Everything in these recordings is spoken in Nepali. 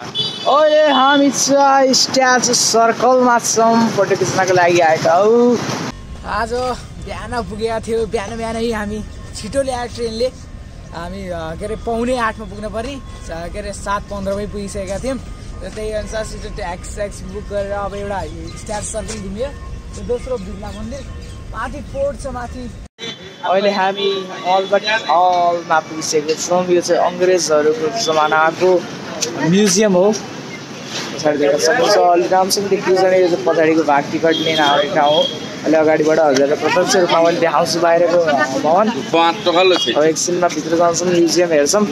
अहिले हामी चाहिँ स्ट्याचु सर्कलमा छौँ फोटो खिच्नको लागि आएका हौ। आज बिहान पुगेका थियो, बिहानै हामी छिटो ल्यायो ट्रेनले। हामी के अरे 7:45 पुग्न पर्ने, के अरे 7:15मै पुगिसकेका थियौँ र त्यही अनुसार छिटो ट्याक्सी बुक गरेर अब एउटा स्ट्याचु सर्कल घुम्यो। दोस्रो बिर्ला मन्दिर माथि फोर्ट छ माथि। अहिले हामी अल्बर्ट हलमा पुगिसकेको छौँ। यो चाहिँ अङ्ग्रेजहरूको जमानाको म्युजियम हो। पछाडि देख्न सक्नुहुन्छ अलि राम्रोसँग देखिँदैन, यो चाहिँ पछाडिको भाग टिकट लिन आउने ठाउँ हो। अहिले अगाडिबाट हजुरलाई प्रत्यक्ष रूपमा मैले देखाउँछु बाहिरको भवन। अब एकछिनमा भित्र जान्छौँ, म्युजियम हेर्छौँ।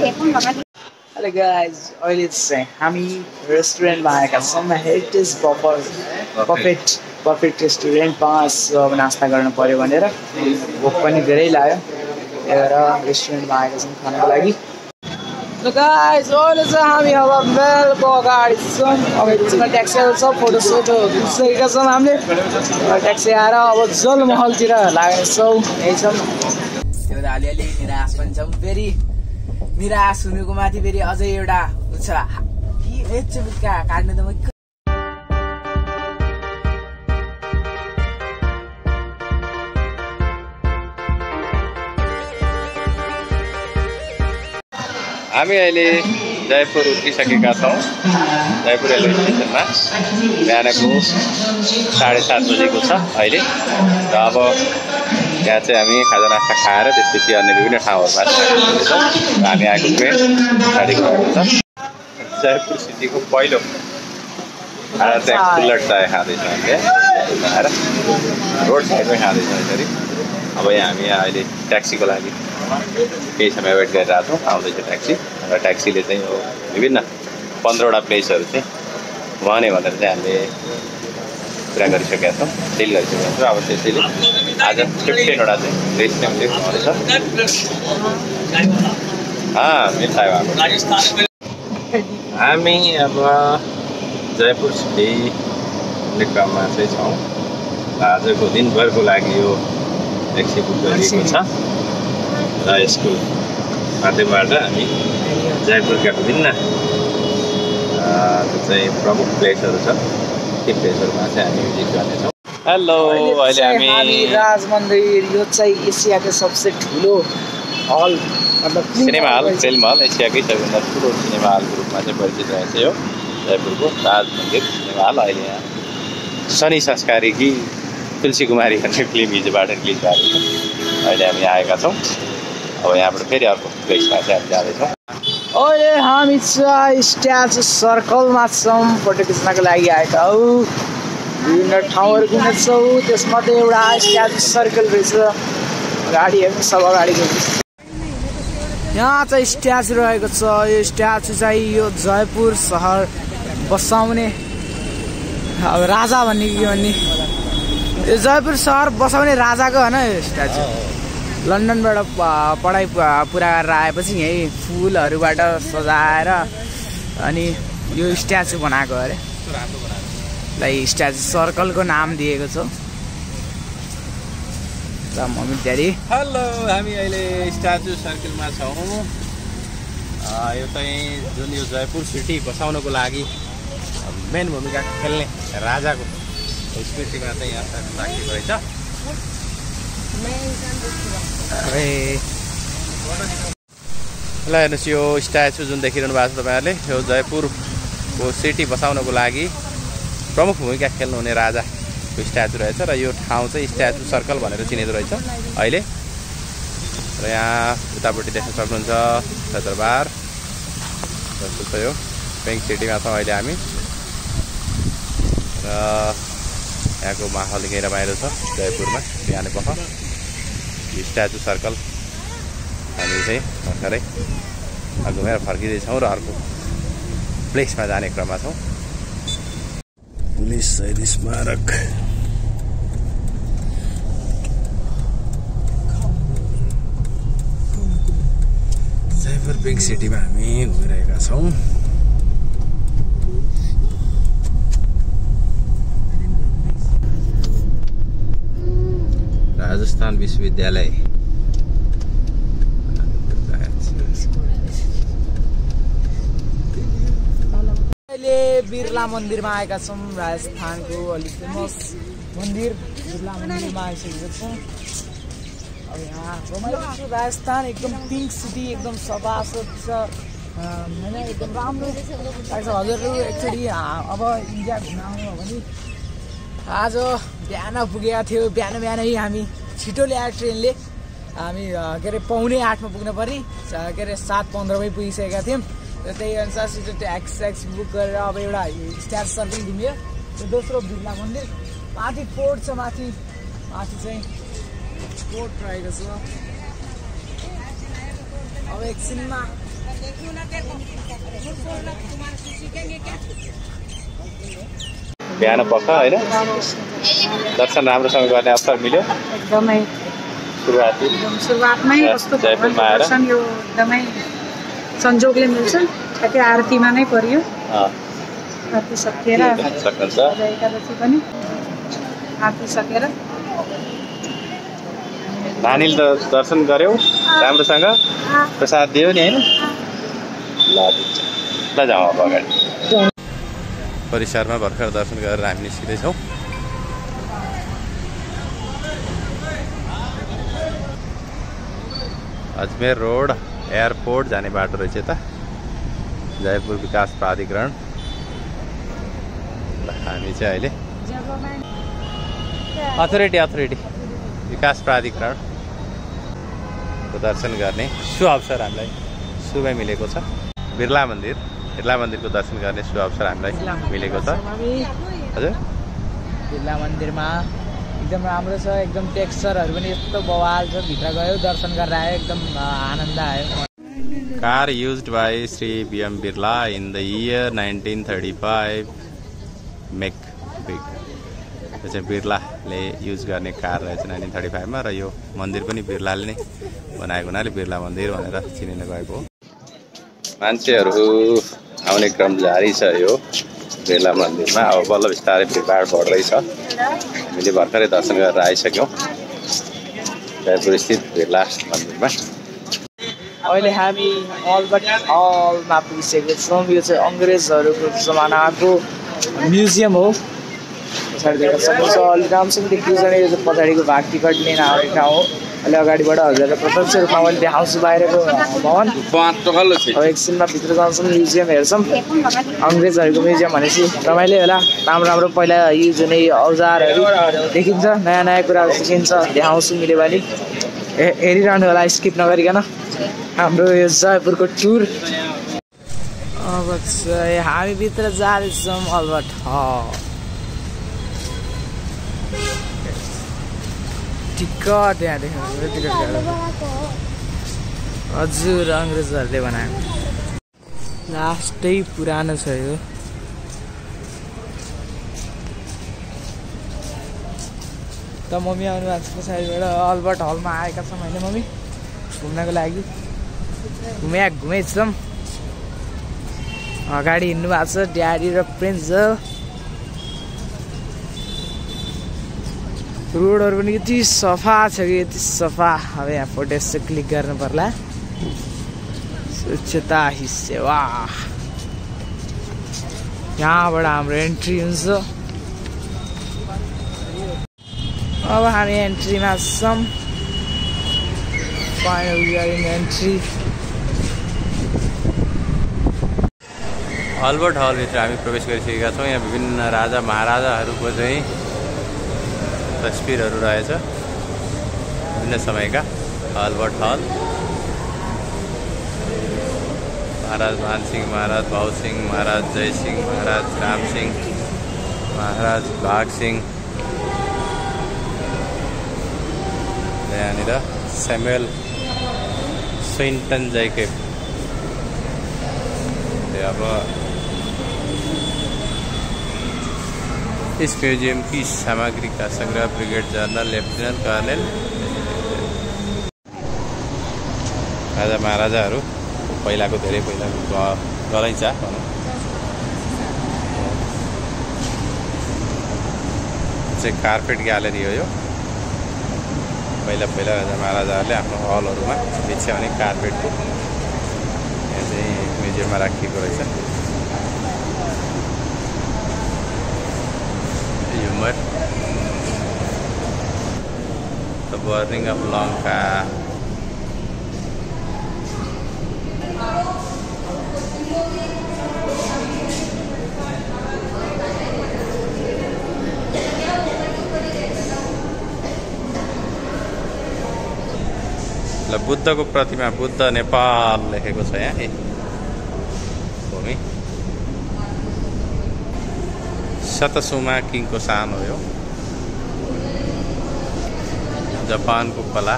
हेलो गाइज, अहिले चाहिँ हामी रेस्टुरेन्टमा आएका छौँ। हेरिटेज बफेट रेस्टुरेन्टमा अब नास्ता गर्नु पऱ्यो भनेर भोक पनि धेरै लाग्यो र रेस्टुरेन्टमा आएका छौँ खानको लागि। गाइज अहिले चाहिँ हामी अब बेलको अगाडि छौँ। अब एकछिनमा ट्याक्सीहरू छ, फोटोसोटो खिचिसकेका छौँ हामीले। ट्याक्सी आएर अब जलमहलतिर लाग्नेछौँ। यही छौँ, त्यो अलिअलि निराश पनि छौँ। फेरि निराश हुनुको माथि फेरि अझै एउटा छ के काट्नु त म। हामी अहिले जयपुर उत्रिसकेका छौँ। जयपुर रेलवे स्टेसनमा बिहानको 7:30 बजेको छ अहिले। र अब यहाँ चाहिँ हामी खाजा नास्ता खाएर त्यसपछि अन्य विभिन्न ठाउँहरूमा छौँ। हामी आएको ट्रेन गाडीको छ। जयपुर सिटीको पहिलो बुलेट चाय खाँदैछौँ हामीले आएर, रोड साइडमै खाँदैछौँ यसरी। अब यहाँ हामी अहिले ट्याक्सीको लागि केही समय वेट गरिरहेको छौँ। आउँदैछ ट्याक्सी र ट्याक्सीले चाहिँ यो विभिन्न 15वटा प्लेसहरू चाहिँ घुमाउने भनेर चाहिँ हामीले कुरा गरिसकेका छौँ, डिल गरिसकेका छौँ। अब त्यसैले आज 15वटा चाहिँ डेस्टिनेसनले घुमाउँदैछ। मिल्छ भएको हामी अब जयपुर सिटी भन्ने क्रममा चाहिँ छौँ। आजको दिनभरको लागि यो ट्याक्सी बुक गरिएको छ र यसको माध्यमबाट हामी जयपुरका विभिन्न चाहिँ प्रमुख प्लेसहरू छ, ती प्लेसहरूमा चाहिँ हामी भिजिट गर्नेछौँ। हेलो, अहिले हामी राज मन्दिर, यो चाहिँ एसियाको सबसे ठुलो हल मतलब सिनेमा हल, फिल्म हल, एसियाकै सबैभन्दा ठुलो सिनेमा हलको रूपमा चाहिँ परिचित रहेछ यो जयपुरको राज मन्दिर सिनेमा हल। अहिले यहाँ शनि संस्कारीकी तुलसी कुमारी भन्ने फिल्म हिजोबाट रिलिज भएको छ। अहिले हामी आएका छौँ। अब यहाँबाट फेरि अर्को प्लेसमा चाहिँ हामी जाँदैछौँ। अहिले हामी चाहिँ स्ट्याचु सर्कलमा छौँ, फोटो खिच्नको लागि आएका हौ। विभिन्न ठाउँहरू घुम्नेछौँ, त्यसमध्ये एउटा स्ट्याचु सर्कल रहेछ। गाडी हेर्नु सब अगाडिको। यहाँ चाहिँ स्ट्याचु रहेको छ। यो स्ट्याचु चाहिँ यो जयपुर सहर बसाउने अब राजा भन्ने के भन्ने, यो जयपुर सहर बसाउने राजाको होइन यो स्ट्याचु। लन्डनबाट पढाइ पुरा गरेर आएपछि यहीँ फुलहरूबाट सजाएर अनि यो स्ट्याचु बनाएको अरे। लाई स्ट्याचु सर्कलको नाम दिएको छ। मम्मी ड्याडी हेलो, हामी अहिले स्ट्याचु सर्कलमा छौँ। यो चाहिँ जुन यो जयपुर सिटी बसाउनको लागि मेन भूमिका खेल्ने राजाको स्मृतिमा चाहिँ यहाँ राखिएको रहेछ। ल हेर्नुहोस्, यो स्ट्याचु जुन देखिरहनु भएको छ तपाईँहरूले, यो जयपुरको सिटी बसाउनको लागि प्रमुख भूमिका खेल्नुहुने राजाको स्ट्याचु रहेछ। र यो ठाउँ चाहिँ स्ट्याचु सर्कल भनेर चिनिँदो रहेछ अहिले। र यहाँ उतापट्टि देख्न सक्नुहुन्छ दरबार जस्तो छ। यो पिङ्क सिटीमा छौँ अहिले हामी र यहाँको माहौल निकै रमाइलो छ जयपुरमा बिहानपख। स्ट्याचु सर्कल हामी चाहिँ भर्खरै घुमेर फर्किँदैछौँ र अर्को प्लेसमा जाने क्रममा छौँ। पुलिस शहीद स्मारक जयपुर पिङ्क सिटीमा हामी घुमिरहेका छौँ। राजस्थान विश्वविद्यालय बिरला मन्दिरमा आएका छौँ। राजस्थानको अलिक फेमस मन्दिर बिरला मन्दिरमा आइसकेका छौँ। अब यहाँ रमाइलो छ। राजस्थान एकदम पिङ्क सिटी, एकदम सफा स्वच्छ होइन, एकदम राम्रो लाग्छ। हजुरहरू एकचोटि अब इन्डिया घुम्न आउनु हो भने आज बिहान पुगेका थियो। बिहानै हामी छिटो ल्याएर ट्रेनले हामी के अरे 7:45 पुग्नु पर्ने, के अरे 7:15 पुगिसकेका थियौँ। र त्यही अनुसार छिटो ट्याक्सी बुक गरेर अब एउटा स्ट्याचु सर्किङ घुम्यो। दोस्रो बिरला मन्दिर, माथि फोर्ट छ, माथि चाहिँ फोर्ट रहेको छ। अब एकछिनमा बिहान पख होइन दर्शन राम्रोसँग गर्ने अवसर मिल्यो। एकदमै सुरुवातमै सुरुवातमै कस्तो जयपुरमा आएर दर्शन यो एकदमै संजोगले मिल्छ। ठ्याक्कै आरतीमा नै परियो। आरती सकिएर सक्नुहुन्छ। एकादशी पनि आरती सकेर नानीले त दर्शन गऱ्यौ राम्रोसँग, प्रसाद दियो नि होइन। ल जाउँ अब अगाडि। परिसरमा भर्खर दर्शन गरेर हामी निस्किँदैछौँ। अजमेर रोड एयरपोर्ट जाने बाटो रहेछ यता, जयपुर विकास प्राधिकरण। हामी चाहिँ अहिले अथोरिटी विकास प्राधिकरणको दर्शन गर्ने सुअवसर हामीलाई शुभ मिलेको छ। बिरला मन्दिरको दर्शन गर्ने सुअवसर हामीलाई मिलेको छ। हजुर बिरला मन्दिरमा एकदम राम्रो छ। एकदम टेक्स्चरहरू पनि यस्तो बवाल छ। भित्र गयो, दर्शन गरेर आयो, एकदम आनन्द आयो। Car used by Shri B.M. Birla in the year 1935 make big. यो चाहिँ बिरलाले युज गर्ने कार रहेछ 1935 मा। र यो मन्दिर पनि बिरलाले नै बनाएको हुनाले बिरला मन्दिर भनेर चिनिन गएको हो। मान्छेहरू आउने क्रम जारी छ यो बिरला मन्दिरमा। अब बल्ल बिस्तारै भिडभाड बढ्दैछ। हामीले भर्खरै दर्शन गरेर आइसक्यौँ जयपुर स्थित बिरला मन्दिरमा। अहिले हामी अल्बर्ट हलमा पुगिसकेको छौँ। यो चाहिँ अङ्ग्रेजहरूको जमानाको म्युजियम हो। पछाडि देख्न सक्नुहुन्छ अलि राम्रोसँग देखिन्छ नि। यो चाहिँ पछाडिको भाग टिकट लिन आउने ठाउँ हो। अहिले अगाडिबाट हजुरलाई प्रत्यक्ष रूपमा मैले देखाउँछु बाहिरको भवन। अब एकछिनमा भित्र जान्छौँ, म्युजियम हेर्छौँ। अङ्ग्रेजहरूको म्युजियम भनेपछि रमाइलो होला। राम्रो पहिला युज हुने औजारहरू देखिन्छ, नयाँ कुराहरू सिकिन्छ। देखाउँछु मिल्यो भने हेरिरहनु होला, स्किप नगरिकन हाम्रो यो जयपुरको टुर। अब चाहिँ हामी भित्र जाँदैछौँ अल्बर्ट हल। टिकट यहाँ देख्नु टिकट हजुर अङ्ग्रेजहरूले बनाएको लास्टै पुरानो छ यो। त मम्मी आउनु भएको छ पछाडिबाट। अल्बर्ट हलमा आएका छौँ होइन मम्मी घुम्नको लागि। घुमेछौँ। अगाडि हिँड्नु भएको छ ड्याडी र प्रिन्स। रोडहरू पनि यति सफा छ कि यति सफा। अब यहाँ फोटो यसो क्लिक गर्नु पर्ला। स्वच्छता ही सेवा। यहाँबाट हाम्रो एन्ट्री हुन्छ। अब हामी एन्ट्रीमा छौँ। Final entry. अल्बर्ट हलभित्र हामी प्रवेश गरिसकेका छौँ। यहाँ विभिन्न राजा महाराजाहरूको चाहिँ तस्बिरहरू रहेछ विभिन्न समयका। अल्बर्ट हल महाराज मानसिंह, महाराज भाउ सिंह, महाराज जय सिंह, महाराज राम सिंह, महाराज भाग सिंह। यहाँनिर सैमुअल स्विन्टन जैकेब। अब इस म्यूजियम की सामग्री का संग्रह ब्रिगेड जनरल लेफ्टिनेंट कर्नेल राजा महाराजाहरू पहिलाको धेरै पहिलाको गलैँचा भनौँ चाहिँ कार्पेट ग्यालेरी हो यो। पहिला राजा महाराजाहरूले आफ्नो हलहरूमा बिछ्याउने कार्पेटको यहाँ चाहिँ म्युजियममा राखिएको रहेछ। Burning of Lanka. ल बुद्धको प्रतिमा, बुद्ध नेपाल लेखेको छ यहाँ। भूमि सतसुमा किङको सान हो यो। जापानको कला।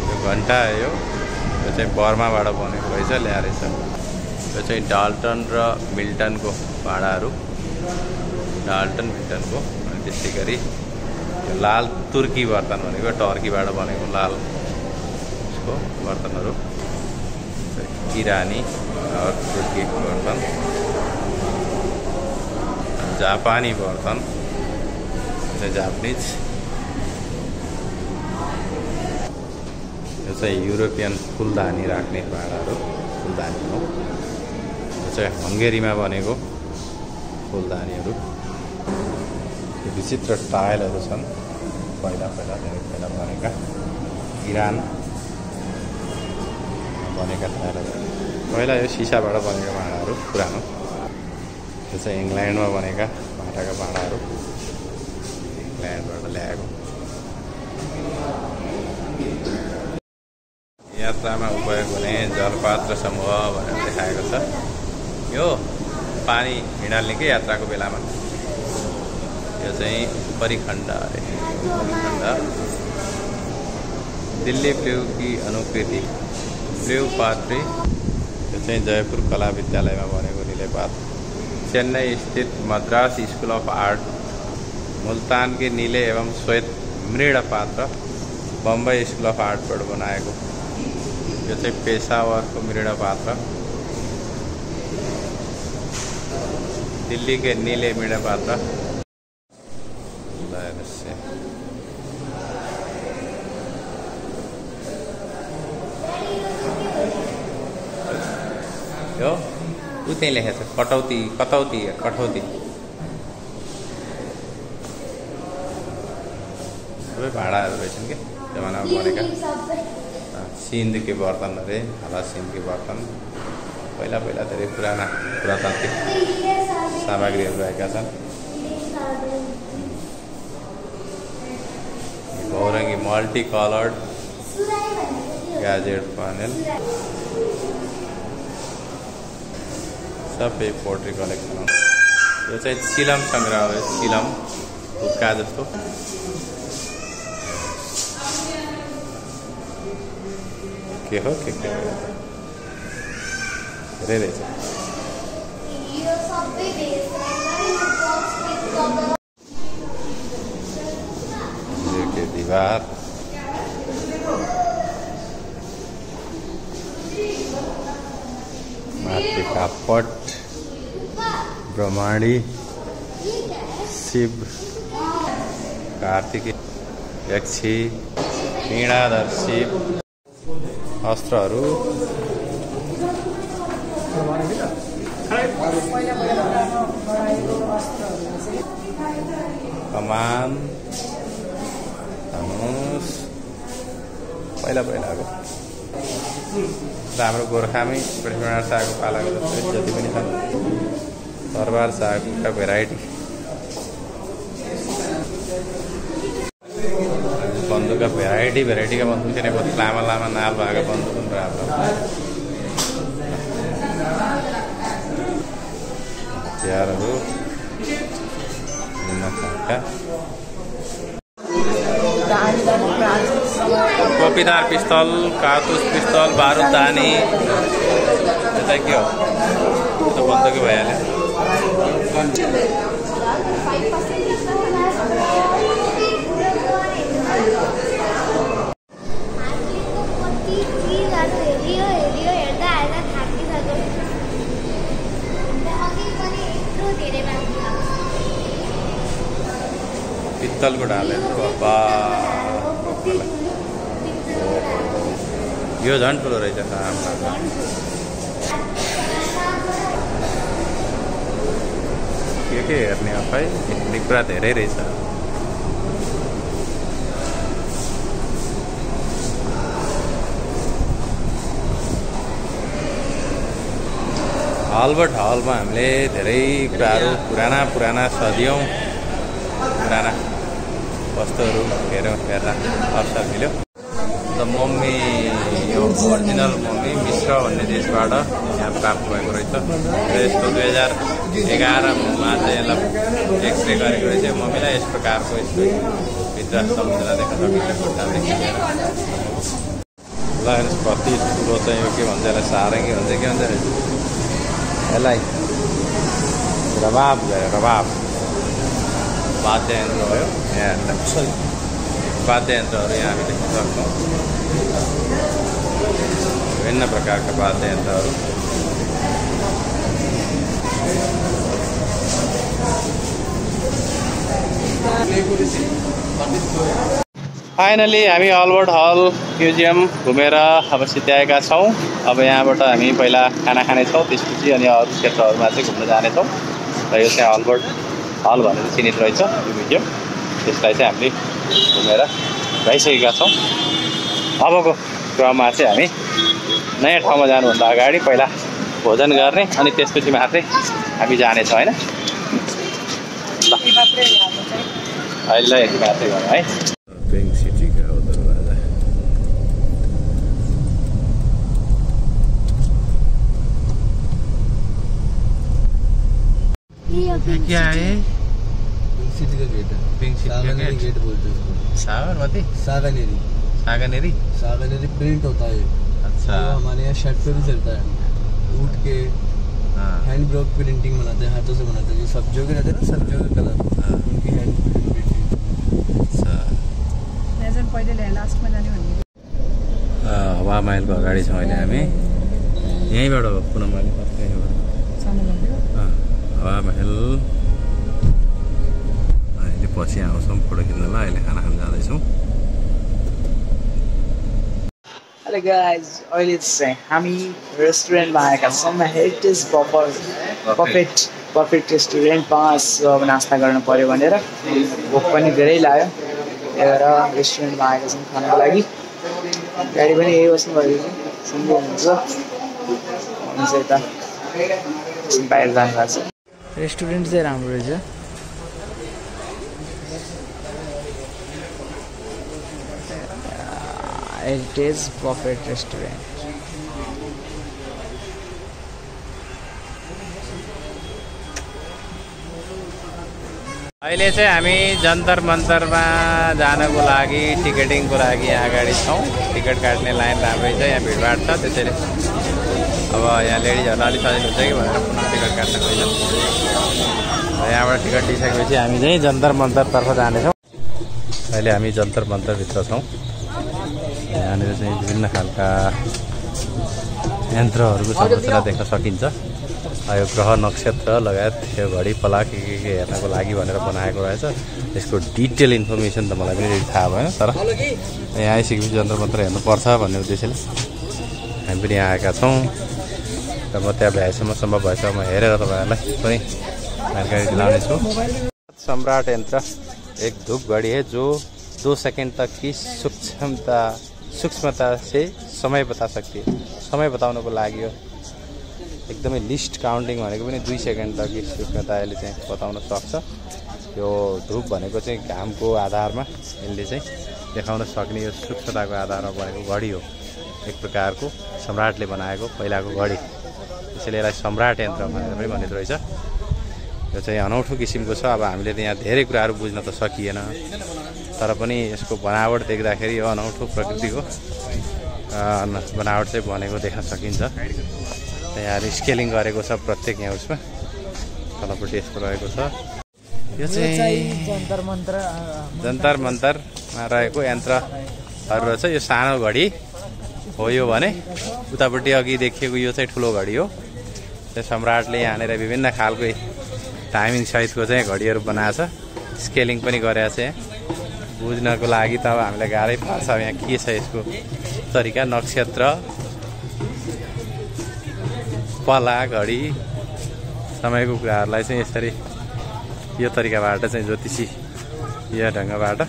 यो घन्टा हो यो चाहिँ बर्माबाट बनेको रहेछ, ल्याएर रहेछ। यो चाहिँ डाल्टन र मिल्टनको भाँडाहरू, डाल्टन मिल्टनको। अनि त्यसै गरी लाल तुर्की बर्तन भनेको टर्कीबाट बनेको लाल उसको बर्तनहरू, इरानी और तुर्की बर्तन। जापानी बर्तन, जापानिज। यो चाहिँ युरोपियन फुलदानी राख्ने भाँडाहरू, फुलदानी हो। यो चाहिँ हङ्गेरीमा बनेको फुलदानीहरू। विचित्र टाइलहरू छन्, पहिला धेरै पहिला बनेका, इरान बनेका टाइलहरू। पहिला यो सिसाबाट बनेका भाँडाहरू पुरानो। यो चाहिँ इङ्ल्यान्डमा बनेका भाँडाका भाँडाहरू, इङ्ल्यान्डबाट ल्याएको। यात्रामा उपयोग हुने जलपात्र समूह भनेर देखाएको छ। यो पानी हिँडाल्ने के यात्राको बेलामा। यो चाहिँ परिखण्ड अरे, परिखण्ड। दिल्ली ब्ल्यू की अनुकृति, ब्ल्यू पात्री। यो चाहिँ जयपुर कला विद्यालयमा बनेको नीले पात्र। चेन्नई स्थित Madras school of art, Multan के नीले एवं श्वेत मृण पात्र बम्बई स्कुल अफ आर्टबाट बनाएको। यो चाहिँ पेशावरको मृण पात्र, दिल्ली के नीले मृण पात्र। यो उतै लेखेको छ कटौती, कटौती, कठौती। सबै भाँडाहरू रहेछन् कि जमानामा बनेका। सिन्ध के बर्तन अरे, हावा सिन्ध के बर्तन। पहिला पहिला धेरै पुराना पुरातात्विक सामग्रीहरू रहेका छन्। गौरङ्गी मल्टी कलर्ड ग्याजेट प्यानल, सबै पोट्री कलेक्सन हो। यो चाहिँ चिलम सङ्ग्रह हो, चिलम हुक्का जस्तो। के हो के हो धेरै रहेछ। के दीवार, माटी का पट, ब्रह्मांडी, शिव, कार्तिक, यक्षी, वीणाधर शिव। अस्त्रहरू, कमान, धनुष, पहिला पहिलाको। हाम्रो गोर्खामै पृथ्वीनारायण शाहको पालाको जस्तै जति पनि छन् दरबार शाहका भेराइटी। बन्दुकका भेराइटीका बन्दुक थिएन, कति लामा लामा नाल भएका बन्दुक पनि राम्रो। हतियारहरू विभिन्न खालका। कोपीदार पिस्तल, कारतुस पिस्तल, बारुददानी। यो चाहिँ के हो? यो त बन्दुकै भइहाल्यो। पित्तलको ढाले बाबा, यो झन् ठुलो रहेछ। के हेर्ने खै, कुरा धेरै रहेछ। अल्बर्ट हलमा हामीले धेरै कुराहरू पुराना सदियौँ पुराना वस्तुहरू हेर्न अवसर मिल्यो। र मम्मी यो ओरिजिनल मम्मी मिश्र भन्ने देशबाट यहाँ प्राप्त भएको रहेछ र यसको 2011मा चाहिँ यसलाई एक्सरे गरेको रहेछ मम्मीलाई। यस प्रकारको यसको भित्र सम्झना देख्न सकिन्छ खुट्टाले खिचेर। ल हेर्नुहोस् कति ठुलो चाहिँ यो के भन्छ यसलाई सारङ्गी भन्छ के भन्छ यसलाई रबाब वाद्ययन्त्र हो यो। यहाँ वाद्ययन्त्रहरू यहाँ हामी देख्न सक्छौँ विभिन्न प्रकारका वाद्ययन्त्रहरू। फाइनली हामी अल्बर्ट हल म्युजियम घुमेर अब सिद्ध्याएका छौँ। अब यहाँबाट हामी पहिला खाना खानेछौँ, त्यसपछि अनि अरू क्षेत्रहरूमा चाहिँ घुम्न जानेछौँ। र यो चाहिँ अल्बर्ट हल भनेर चिनित रहेछ यो म्युजियम, त्यसलाई चाहिँ हामीले घुमेर भइसकेका छौँ। अबको क्रममा चाहिँ हामी नयाँ ठाउँमा जानुभन्दा अगाडि पहिला भोजन गर्ने अनि त्यसपछि मात्रै हामी जानेछौँ होइन। अहिले यति मात्रै गरौँ है। पिङ्क सिटीका हो दरवाजा। क्या है? पिंक सिटी का गेट है। पिंक सिटी का गेट बोलते हैं इसको। साबरमती सागानेरी प्रिंट होता है। अच्छा। तो हमारे यहाँ शर्ट पे भी चलता है। ऊट के हैंड ब्लॉक प्रिंटिंग बनाते हैं, हाथों से बनाते हैं। जो सब्जियों के रहते हैं ना, सब्जियों के कलर उनकी हैंड प्रिंटिंग। अच्छा। पहिले लास्टमा जाने भन्ने हवा महलको अगाडि छौँ अहिले हामी। यहीँबाट हो पुनः मैले हवा महल। अहिले पछि आउँछौँ फोटो खिच्नलाई। अहिले खाना खान जाँदैछौँ। हेलो गाइज, अहिले चाहिँ हामी रेस्टुरेन्टमा आएका छौँ। हेरिटेज पर्फेक्ट रेस्टुरेन्टमा अब नास्ता गर्नु पऱ्यो भनेर भोक पनि धेरै लाग्यो। त्यही भएर रेस्टुरेन्टमा आएका छौँ खानको लागि। गाडी पनि यही बस्नु भयो सुन्दै हुनुहुन्छ यता बाहिर जानुभएको छ। रेस्टुरेन्ट चाहिँ राम्रो रहेछ। Heritage perfect restaurant. अहिले चाहिँ हामी जन्तर मन्तरमा जानको लागि टिकटिङको लागि यहाँ अगाडि छौँ। टिकट काट्ने लाइन राम्रै छ, यहाँ भिडभाड छ। त्यसैले अब यहाँ लेडिजहरूलाई अलिक सजिलो हुन्छ कि भनेर पुनः टिकट काट्न गइन्छ। यहाँबाट टिकट लिइसकेपछि हामी चाहिँ जन्तर मन्तरतर्फ जानेछौँ। अहिले हामी जन्तर मन्तरभित्र छौँ। यहाँनिर चाहिँ विभिन्न खालका यन्त्रहरूको संरचना देख्न सकिन्छ। यो ग्रह नक्षत्र लगायत यो घडी पला के हेर्नको लागि भनेर बनाएको रहेछ। यसको डिटेल इन्फर्मेसन त मलाई पनि थाहा भएन, तर यहाँ आइसकेपछि जन्तर मन्त्र हेर्नुपर्छ भन्ने उद्देश्यले हामी पनि यहाँ आएका छौँ। र म त्यहाँ भ्याएसम्म सम्भव भएसम्म हेरेर तपाईँहरूलाई पनि जानकारी दिलाउनेछु। सम्राट यन्त्र एक धूप घडी है जो 2 सेकेन्ड तक की सूक्ष्मता से समय बता सकती है। समय बताउनको लागि हो। एकदमै लिस्ट काउन्टिङ भनेको पनि 2 सेकेन्ड तक की सूक्ष्मताले चाहिँ बताउन सक्छ। यो धूप भनेको चाहिँ घामको आधारमा यसले चाहिँ देखाउन सक्ने यो सूक्ष्मताको आधारमा बनेको घडी हो। एक प्रकारको सम्राटले बनाएको पहिलाको घडी, त्यसैले यसलाई सम्राट यन्त्र भनेर पनि भनिँदो रहेछ। यो चाहिँ अनौठो किसिमको छ। अब हामीले त यहाँ धेरै कुराहरू बुझ्न त सकिएन, तर पनि यसको बनावट देख्दाखेरि यो अनौठो प्रकृतिको बनावट चाहिँ बनेको देख्न सकिन्छ। यहाँ स्केलिङ गरेको छ प्रत्येक यहाँ उसमा तलपट्टि यस्तो रहेको छ। यो चाहिँ जन्तर मन्तरमा रहेको यन्त्रहरू रहेछ। यो सानो घडी हो यो भने उतापट्टि अघि देखिएको यो चाहिँ ठुलो घडी हो। त्यो सम्राटले यहाँनिर विभिन्न खालको टाइमिङ सहितको चाहिँ घडीहरू बनाएको छ। स्केलिङ पनि गरेको छ। यहाँ बुझ्नको लागि त अब हामीलाई गाह्रै पर्छ। यहाँ के छ यसको तरिका, नक्षत्र पला घडी समयको कुराहरूलाई चाहिँ यसरी यो तरिकाबाट चाहिँ ज्योतिषी यो ढङ्गबाट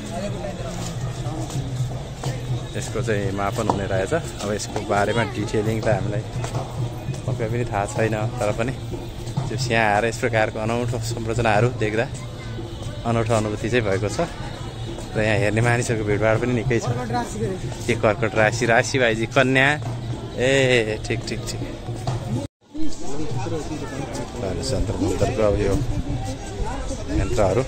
यसको चाहिँ मापन हुने रहेछ। अब यसको बारेमा डिटेलिङ त हामीलाई कुनै पनि थाहा छैन, तर पनि त्यो यहाँ आएर यस प्रकारको अनौठो संरचनाहरू देख्दा अनौठो अनुभूति चाहिँ भएको छ र यहाँ हेर्ने मानिसहरूको भिडभाड पनि निकै छ। के कर्कट राशि राशि भाइजी कन्या ए ठिक ठिक ठिक जन्तर मन्तरको अब यो यन्त्रहरू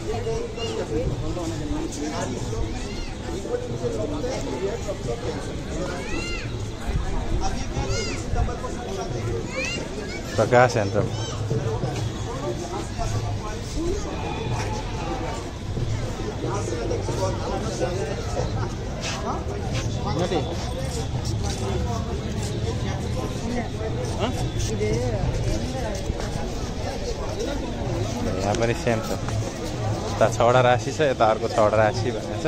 प्रकाश यन्त्र यहाँ पनि सेम छ। यता 6वटा राशि छ, यता अर्को 6वटा राशि भनेको छ।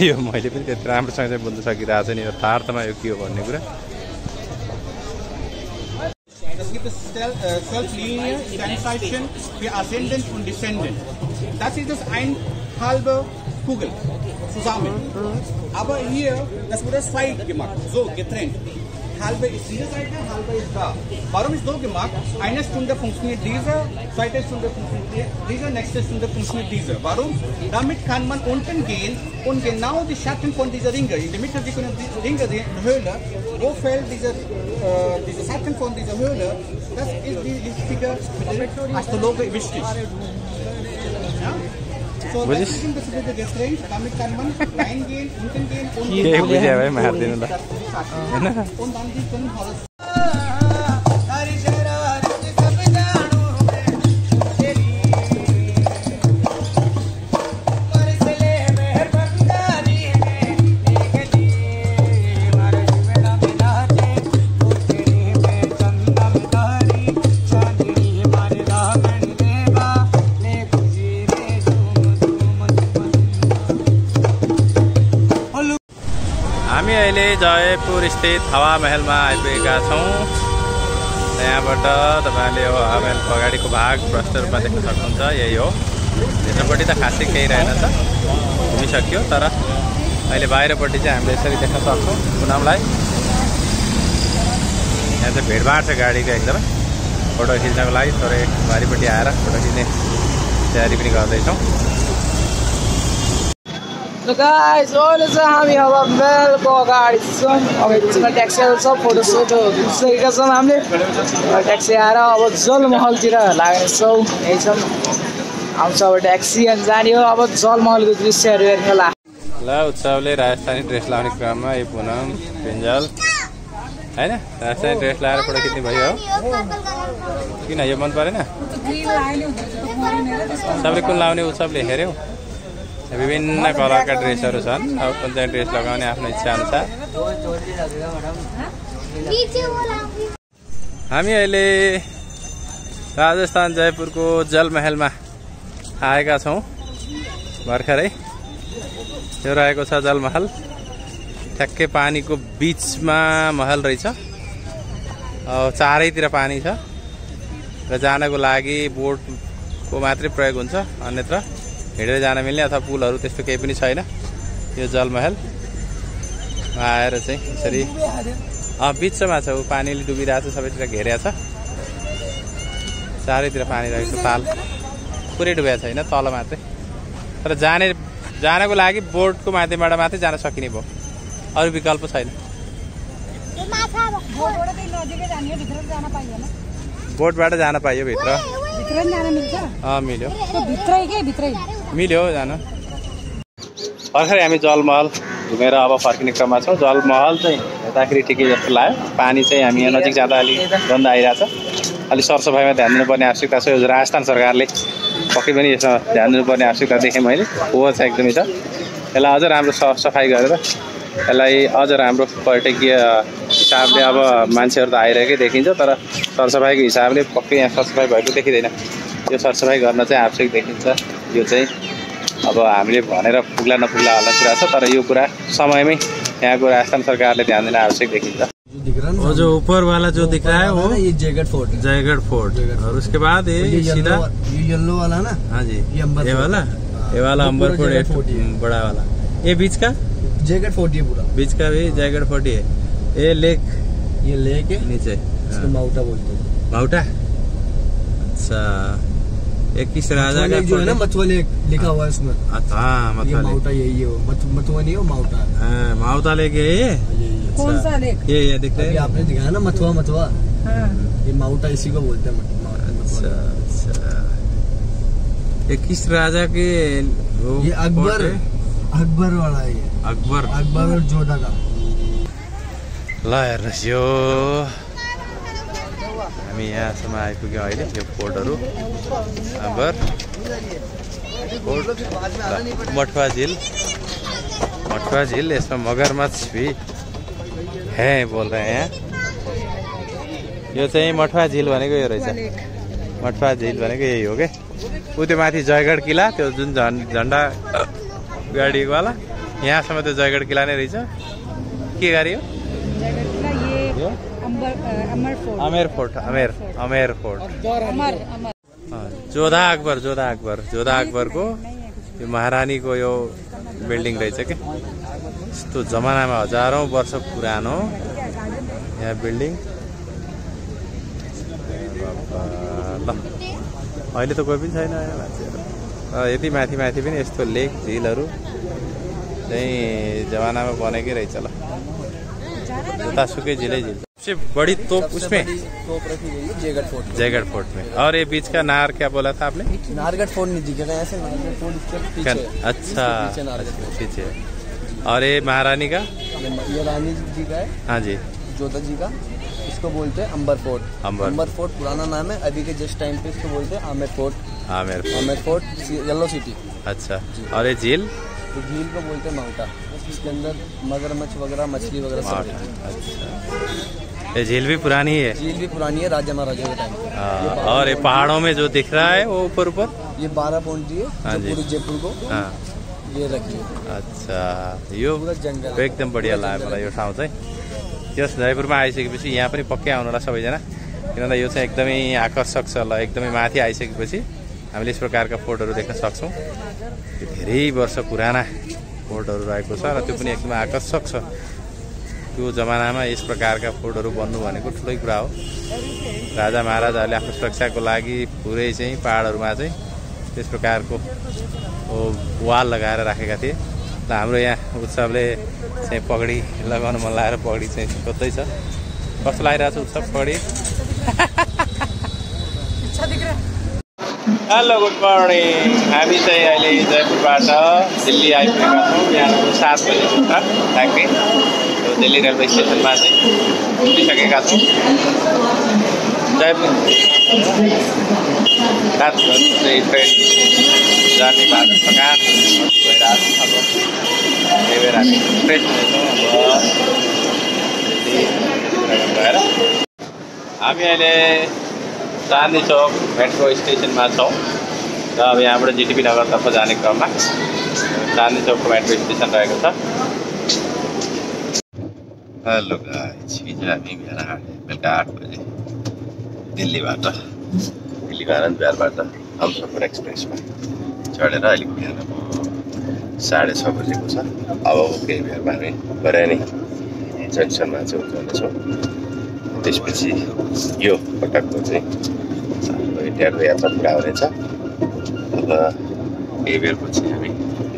यो मैले पनि त्यति राम्रोसँग चाहिँ बुझ्न सकिरहेको छु नि यथार्थमा यो के हो भन्ने कुरा। Self-linear transaction für Ascendant und Descendant. Das ist das ein halbe Kugel zusammen. Aber hier, das wurde zwei gemacht, so getrennt. Halbe ist diese Seite, halbe ist da. Warum ist so gemacht? Eine Stunde funktioniert diese, zweite Stunde funktioniert diese, nächste Stunde funktioniert diese. Warum? Damit kann man unten gehen und genau die Schatten von dieser Ringe, in der Mitte Sie können die Ringe sehen, Höhle, wo fällt diese Schatten von dieser Höhle, das ist die richtige Astrologe wichtig. Ja? So, das ist getrennt, damit kann man reingehen, unten gehen und und dann die können Haus. हामी अहिले जयपुर स्थित हावा महलमा आइपुगेका छौँ। यहाँबाट तपाईँले यो हावा महलको अगाडिको भाग प्रष्ट रूपमा देख्न सक्नुहुन्छ। यही हो, भित्रपट्टि त खासै केही रहेनछ, घुमिसक्यो। तर अहिले बाहिरपट्टि चाहिँ हामीले यसरी देख्न सक्छौँ पुनमलाई। यहाँ चाहिँ भिडभाड छ गाडीको एकदमै। फोटो खिच्नको लागि थोरै बारीपट्टि आएर फोटो खिच्ने तयारी पनि गर्दैछौँ। ल गाइस अहिले चाहिँ हामी हावा महलको अगाडि छौँ। अब यसमा ट्याक्सीहरू छ, फोटोसोटो खिचिसकेका छौँ हामीले। ट्याक्सी आएर अब जलमहलतिर लाग्नेछौँ। यही छौँ, आउँछ अब ट्याक्सी अनि जाने हो। अब जलमहलको दृश्यहरू हेर्न ला। ल उत्सवले राजस्थानी ड्रेस लाउने क्रममा यो पुनम पिन्जल होइन राजस्थानी ड्रेस लगाएर फोटो खिच्ने भयो। किन यो मन परेन? सबले कुन लाउने उत्सवले हेऱ्यौ? विभिन्न कलरका ड्रेसहरू छन्। अब कुन चाहिँ ड्रेस लगाउने आफ्नो इच्छा अनुसार। हामी अहिले राजस्थान जयपुरको जलमहलमा आएका छौँ भर्खरै। यो रहेको छ जलमहल, ठ्याक्कै पानीको बिचमा महल रहेछ। चारैतिर पानी छ र जानको लागि बोटको मात्रै प्रयोग हुन्छ, अन्यत्र हिँडेर जान मिल्ने अथवा पुलहरू त्यस्तो केही पनि छैन। यो जलमहल आएर चाहिँ यसरी बिचमा छ, पानीले डुबिरहेको छ, सबैतिर घेरिया छ, चारैतिर पानी रहेको छ। ताल पुरै डुबेको छैन, तल मात्रै। तर जानको लागि बोटको माध्यमबाट मात्रै जान सकिने भयो, अरू विकल्प छैन। बोटबाट जान पाइयो भित्र, मिल्यो जान। भर्खरै हामी जलमहल घुमेर अब फर्किने क्रममा छौँ। जलमहल चाहिँ हेर्दाखेरि ठिकै जस्तो लाग्यो। पानी चाहिँ हामी यहाँ नजिक जाँदा अलिक गन्दा आइरहेछ। अलिक सरसफाइमा ध्यान दिनुपर्ने आवश्यकता छ। यो राजस्थान सरकारले पक्कै पनि यसमा ध्यान दिनुपर्ने आवश्यकता देखेँ मैले। फोहोर छ एकदमै छ। यसलाई अझ राम्रो सफाइ गरेर यसलाई अझ राम्रो पर्यटकीय हिसाबले अब मान्छेहरू त आइरहेकै देखिन्छ, तर सरसफाइको हिसाबले पक्कै यहाँ सरसफाइ भएको देखिँदैन। यो सरसफाइ गर्न चाहिँ आवश्यक देखिन्छ। यो चाहिँ अब हामीले भनेर पुग्ला नपुग्ला होला कुरा छ, तर यो कुरा समयमै यहाँको राजस्थान सरकारले ध्यान दिन आवश्यक देखिन्छ। वो जो ऊपर वाला जो दिख रहा है वो ये जयगढ़ फोर्ट है। जयगढ़ फोर्ट, और उसके बाद ये सीधा ये येलो वाला ना। हाँ जी, ये वाला अंबर फोर्ट बड़ा वाला। ये बीच का जयगढ़ फोर्ट, ये पूरा बीच का भी जयगढ़ फोर्ट है। ये लेक है नीचे इसको माउटा बोलते हैं। माउटा, अच्छा। 21 राजा का जो है ना मथुआ लेक लिखा हुआ है उसमें। अच्छा, ये माउटा यही है, वो मथुआ नहीं, वो माउटा है। माउटा लेक है ये। कौन सा लेक? ये दिख रहा है, आपने दिखाया ना मथुआ। हाँ। ये माउटा इसी को बोलते हैं। अच्छा अच्छा। 21 राजा के ये अकबर वाला है। ये अकबर और जोधा का। ल हेर्नुहोस् यो हामी यहाँसम्म आइपुग्यौँ अहिले। यो फोर्टहरू अकबर फोर्ट, मठुवा झील। यसमा मगरमच्छ भी है बोल रहे हैं। यो चाहिँ मठुवा झील भनेको यो रहेछ। मठुवा झील भनेको यही हो क्या। ऊ त्यो माथि जयगढ किला, त्यो जुन झन्डा गाडीवाला, यहाँसम्म त्यो जयगढ किला नै रहेछ। के गाडी हो? अमेर फोर्ट। जोधा अकबरको यो महारानीको यो बिल्डिङ रहेछ क्या। यस्तो जमानामा हजारौँ वर्ष पुरानो यहाँ बिल्डिङ। ल अहिले त कोही पनि छैन यहाँ मान्छेहरू। यति माथि पनि यस्तो लेक झिलहरू चाहिँ जमानामा बनेकै रहेछ। ल जतासुकै झिलै झिल। सबसे बड़ी तोप उसमें तोप रखी गई है जयगढ़ फोर्ट में। और ये बीच का नार क्या बोला था आपने? नारगढ़ फोर्ट नहीं दिखेगा ऐसे। नारगढ़ फोर्ट इसके पीछे। अच्छा, पीछे। और ये महारानी का? ये रानी जी का है। हाँ जी। जोधा जी का। इसको बोलते हैं अंबर फोर्ट। अंबर फोर्ट पुराना नाम है। अभी के जिस टाइम पे इसको बोलते हैं Amer fort. Amer fort yellow city. अच्छा। और ये झील? तो झील को बोलते हैं माउटा। इसके अंदर मगरमच्छ वगैरह, मछली वगैरह सब। अच्छा। ये झील भी पुरानी है? झील भी पुरानी है, राजा महाराजा के टाइम। और ये पहाड़ों में जो दिख रहा है वो ऊपर ये 12 पॉइंट है। हाँ जी। पूरी जयपुर को ये रखिए। अच्छा, यो जंगल एकदम बढ़िया लाग्यो मलाई यो ठाउँ चाहिँ। यस जयपुरमा आइसकेपछि यहाँ पनि पक्कै आउनु होला सबैजना, किनभने यो चाहिँ एकदमै आकर्षक छ। ल एकदमै माथि आइसकेपछि हामीले यस प्रकारका फोर्टहरू देख्न सक्छौँ। यो धेरै वर्ष पुराना फोर्टहरू रहेको छ र त्यो पनि एकदमै आकर्षक छ। त्यो जमानामा यस प्रकारका फोर्टहरू बन्नु भनेको ठुलै कुरा हो। राजा महाराजाहरूले आफ्नो सुरक्षाको लागि पुरै चाहिँ पहाडहरूमा चाहिँ त्यस प्रकारको वाल लगाएर राखेका थिए। ल हाम्रो यहाँ उत्सवले चाहिँ पगडी लगाउन मन लागेर पगडी चाहिँ खोज्दैछ। कस्तो लागिरहेको छ उत्सव पगडी? Hello, good morning. हामी चाहिँ अहिले जयपुरबाट दिल्ली आइपुगेका छौँ। यहाँ 7 बजे छ ठ्याक्कै। दिल्ली रेलवे स्टेसनमा चाहिँ पुगिसकेका छौँ। जयपुर रातभर चाहिँ ट्रेन जाने बाटो थकान भइरहेको छ। अब त्यही भएर हामी फ्रेस हुनेछौँ। अब गएर हामी अहिले चाँदनी चौक मेट्रो स्टेसनमा छौँ र अब यहाँबाट जिटिपी नगरतर्फ जाने क्रममा चाँदनी चौकको मेट्रो स्टेसन रहेको छ। हेलो गाइस, हिजो हामी बेलुका 8 बजे दिल्लीबाट आनन्द बिहारबाट हमसफर एक्सप्रेसमा चढेर अहिले बिहान 6:30 बजेको छ। अब केही बेरमा हामी बरानी जङ्सनमा चाहिँ उत्रनेछौँ। त्यसपछि यो पटकको चाहिँ इन्डियाको यात्रा पुरा हुनेछ। अब केही बेरपछि हामी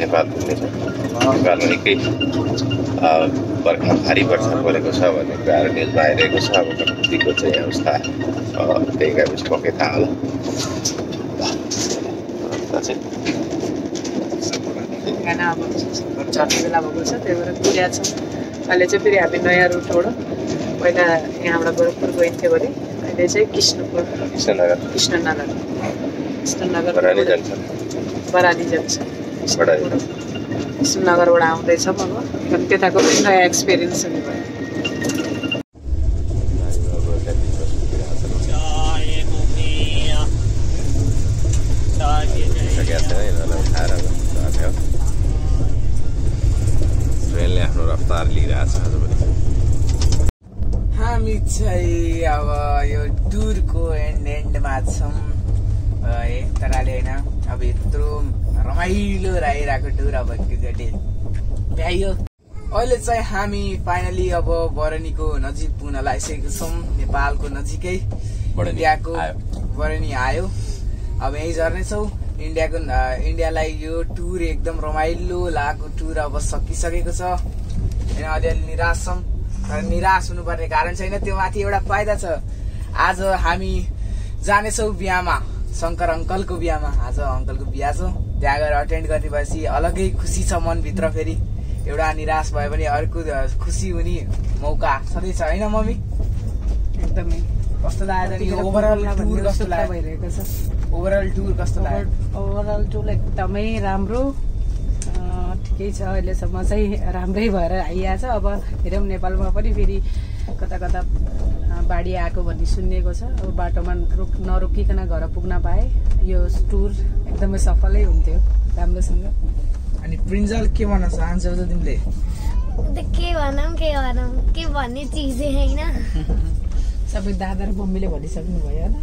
नेपाल पुग्नेछौँ। नेपालमा निकै भारी वर्षा परेको छ भन्ने कुराहरू न्युजमा आइरहेको छ। अब कतिको चाहिँ अवस्था त्यही गएपछि पक्कै थाहा होला। खाना अब चढ्ने बेला भएको छ, त्यही भएर पुगेका छौँ। अहिले चाहिँ फेरि हामी नयाँ रुटबाट पहिला यहाँबाट गोरखपुर गइन्थ्यो भने अहिले चाहिँ कृष्णनगर बरानी जङ्सन कृष्णनगरबाट आउँदैछौँ। अब त्यताको पनि नयाँ एक्सपिरियन्स हुने भयो। ट्रेनले आफ्नो रफ्तार लिइरहेछ आजभोलि। हामी चाहिँ अब यो टुरको एन्डमा छौँ एक तरहले होइन। अब यत्रो रमाइलो रहिरहेको टुर अब एकचोटि भ्याइयो। अहिले चाहिँ हामी फाइनली अब बरनीको नजिक पुग्न लागिसकेको छौँ। नेपालको नजिकै इन्डियाको बरेनी आयो। अब यहीँ झर्नेछौँ। इन्डियालाई यो टुर एकदम रमाइलो लागेको टुर अब सकिसकेको छ। अलिअलि निराश छौँ, तर निराश हुनुपर्ने कारण छैन। त्यो माथि एउटा फाइदा छ। आज हामी जानेछौँ बिहामा, शङ्कर अङ्कलको बिहामा। आज अङ्कलको बिहा छ, त्यहाँ गएर अटेन्ड गरेपछि अलग्गै खुसी छ मनभित्र। फेरि एउटा निराश भए पनि अर्को खुसी हुने मौका सधैँ छ, होइन मम्मी? एकदमै। कस्तो लाग्यो? ओभरअल टुर कस्तो भइरहेको छ? ओभरअल टुर कस्तो लाग्यो? ओभरअल टुर एकदमै राम्रो, ठिकै छ। अहिलेसम्म चाहिँ राम्रै भएर आइरहेछ। अब हेरौँ नेपालमा पनि फेरि कता कता बाढी आएको भन्ने सुनिएको छ। अब बाटोमा नरोकिकन घर पुग्न पाए यो टुर एकदमै सफलै हुन्थ्यो राम्रोसँग। अनि प्रिन्जल के भन्न चाहन्छौ त तिमीले? के भनौँ के भन्ने चिजै होइन। सबै दादा र मम्मीले भनिसक्नु भयो होइन?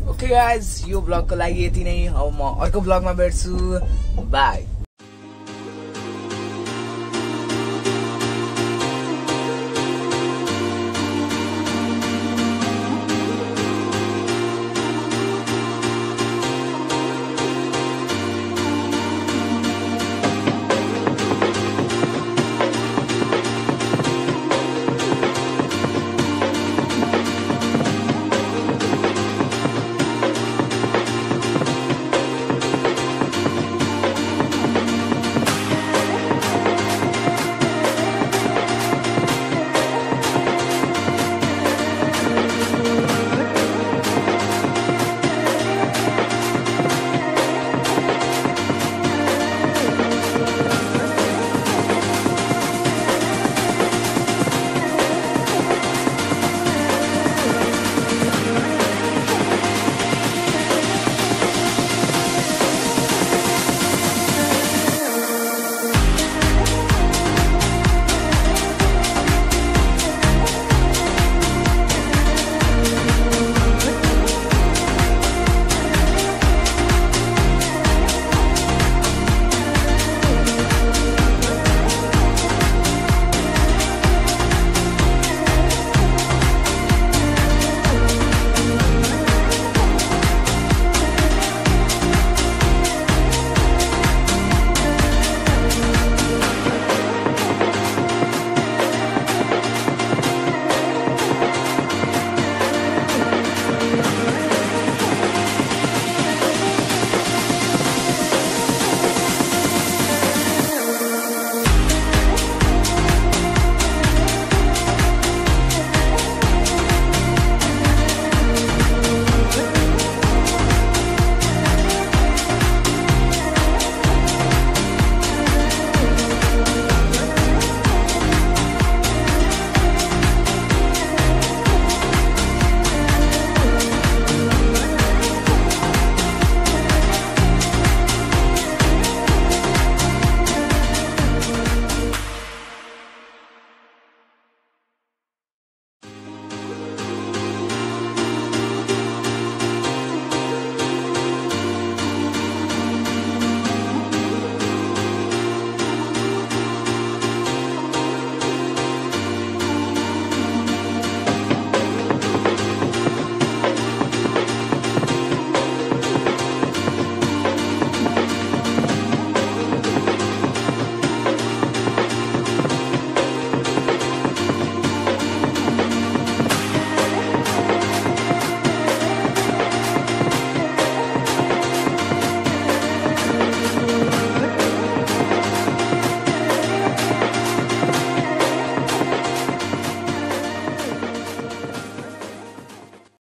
ओके गाइज, यो ब्लगको लागि यति नै। अब म अर्को ब्लगमा भेट्छु। बाई।